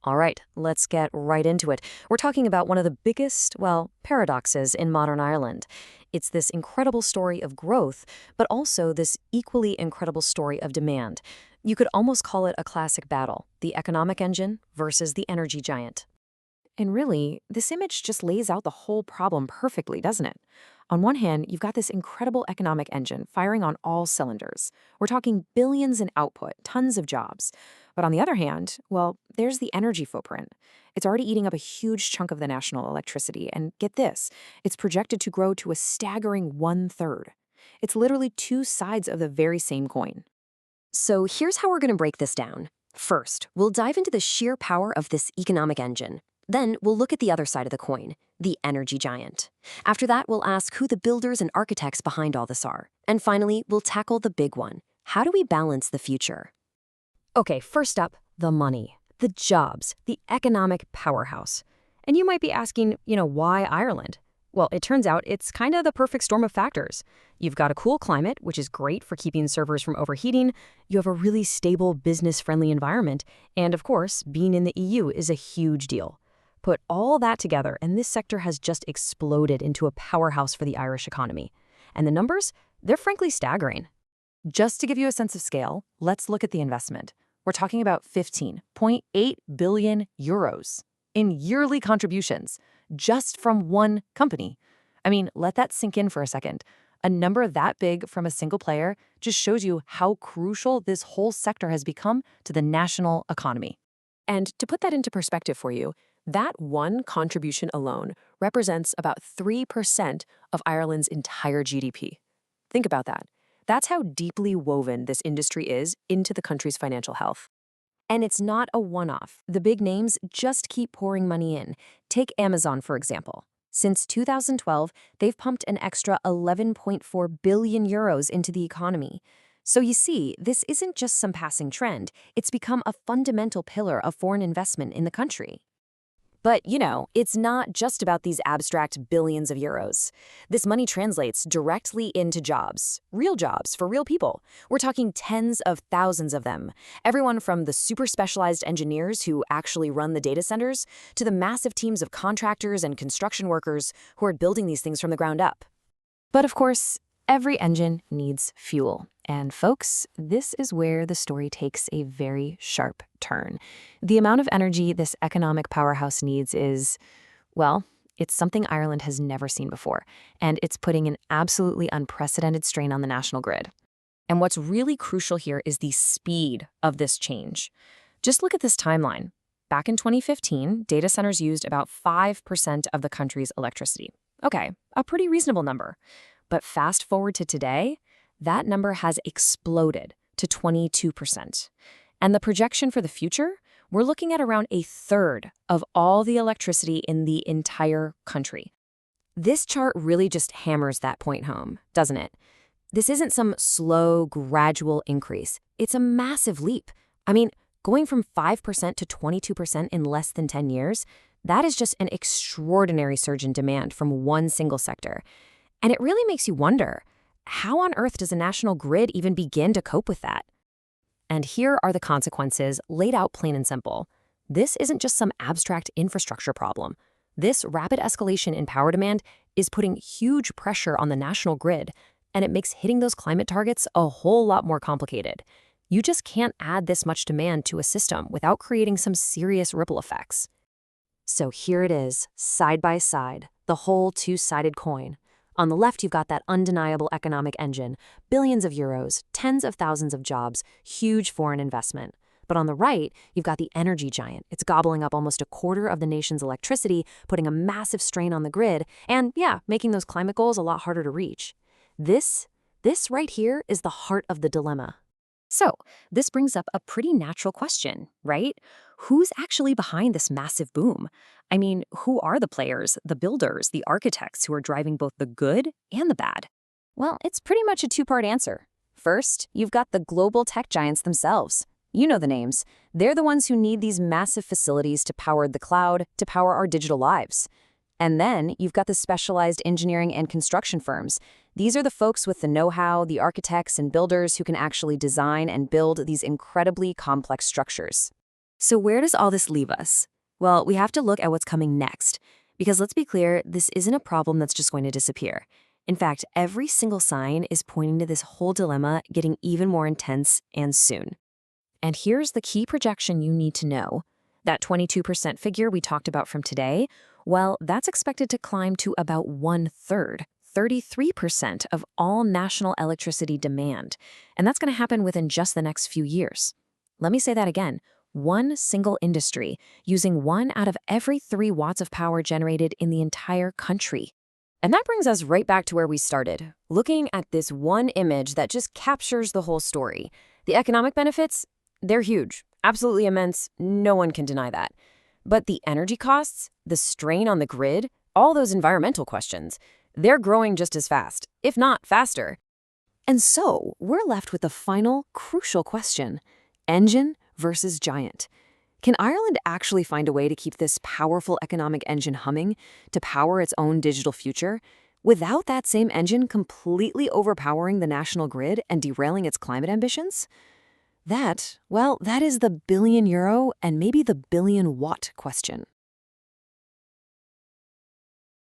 All right, let's get right into it. We're talking about one of the biggest, well, paradoxes in modern Ireland. It's this incredible story of growth, but also this equally incredible story of demand. You could almost call it a classic battle, the economic engine versus the energy giant. And really, this image just lays out the whole problem perfectly, doesn't it? On one hand, you've got this incredible economic engine firing on all cylinders. We're talking billions in output, tons of jobs. But on the other hand, well, there's the energy footprint. It's already eating up a huge chunk of the national electricity. And get this, it's projected to grow to a staggering one-third. It's literally two sides of the very same coin. So here's how we're going to break this down. First, we'll dive into the sheer power of this economic engine. Then we'll look at the other side of the coin, the energy giant. After that, we'll ask who the builders and architects behind all this are. And finally, we'll tackle the big one. How do we balance the future? Okay, first up, the money, the jobs, the economic powerhouse. And you might be asking, why Ireland? Well, it turns out it's kind of the perfect storm of factors. You've got a cool climate, which is great for keeping servers from overheating. You have a really stable, business-friendly environment. And of course, being in the EU is a huge deal. Put all that together, and this sector has just exploded into a powerhouse for the Irish economy. And the numbers? They're frankly staggering. Just to give you a sense of scale, let's look at the investment. We're talking about 15.8 billion euros in yearly contributions just from one company. I mean, let that sink in for a second. A number that big from a single player just shows you how crucial this whole sector has become to the national economy. And to put that into perspective for you, that one contribution alone represents about 3% of Ireland's entire GDP. Think about that. That's how deeply woven this industry is into the country's financial health. And it's not a one-off. The big names just keep pouring money in. Take Amazon, for example. Since 2012, they've pumped an extra 11.4 billion euros into the economy. So you see, this isn't just some passing trend. It's become a fundamental pillar of foreign investment in the country. But, it's not just about these abstract billions of euros. This money translates directly into jobs, real jobs for real people. We're talking tens of thousands of them. Everyone from the super specialized engineers who actually run the data centers to the massive teams of contractors and construction workers who are building these things from the ground up. But of course, every engine needs fuel. And folks, this is where the story takes a very sharp turn. The amount of energy this economic powerhouse needs is, well, it's something Ireland has never seen before, and it's putting an absolutely unprecedented strain on the national grid. And what's really crucial here is the speed of this change. Just look at this timeline. Back in 2015, data centers used about 5% of the country's electricity. Okay, a pretty reasonable number. But fast forward to today, that number has exploded to 22%. And the projection for the future? We're looking at around a third of all the electricity in the entire country. This chart really just hammers that point home, doesn't it? This isn't some slow, gradual increase. It's a massive leap. I mean, going from 5% to 22% in less than 10 years, that is just an extraordinary surge in demand from one single sector. And it really makes you wonder, how on earth does a national grid even begin to cope with that? And here are the consequences laid out plain and simple. This isn't just some abstract infrastructure problem. This rapid escalation in power demand is putting huge pressure on the national grid, and it makes hitting those climate targets a whole lot more complicated. You just can't add this much demand to a system without creating some serious ripple effects. So here it is, side by side, the whole two-sided coin. On the left, you've got that undeniable economic engine, billions of euros, tens of thousands of jobs, huge foreign investment. But on the right, you've got the energy giant. It's gobbling up almost a quarter of the nation's electricity, putting a massive strain on the grid, and making those climate goals a lot harder to reach. This right here is the heart of the dilemma. So, this brings up a pretty natural question, right? Who's actually behind this massive boom? I mean, who are the players, the builders, the architects who are driving both the good and the bad? Well, it's pretty much a two-part answer. First, you've got the global tech giants themselves. You know the names. They're the ones who need these massive facilities to power the cloud, to power our digital lives. And then you've got the specialized engineering and construction firms. These are the folks with the know-how, the architects and builders who can actually design and build these incredibly complex structures. So where does all this leave us? Well, we have to look at what's coming next. Because let's be clear, this isn't a problem that's just going to disappear. In fact, every single sign is pointing to this whole dilemma getting even more intense and soon. And here's the key projection you need to know. That 22% figure we talked about from today, well, that's expected to climb to about 1/3, 33% of all national electricity demand. And that's going to happen within just the next few years. Let me say that again. One single industry using 1 out of every 3 watts of power generated in the entire country. And that brings us right back to where we started, looking at this one image that just captures the whole story. The economic benefits, they're huge, absolutely immense, no one can deny that. But the energy costs, the strain on the grid, all those environmental questions, they're growing just as fast, if not faster. And so we're left with the final, crucial question: engine versus giant. Can Ireland actually find a way to keep this powerful economic engine humming, to power its own digital future, without that same engine completely overpowering the national grid and derailing its climate ambitions? That is the €1 billion and maybe the billion-watt question.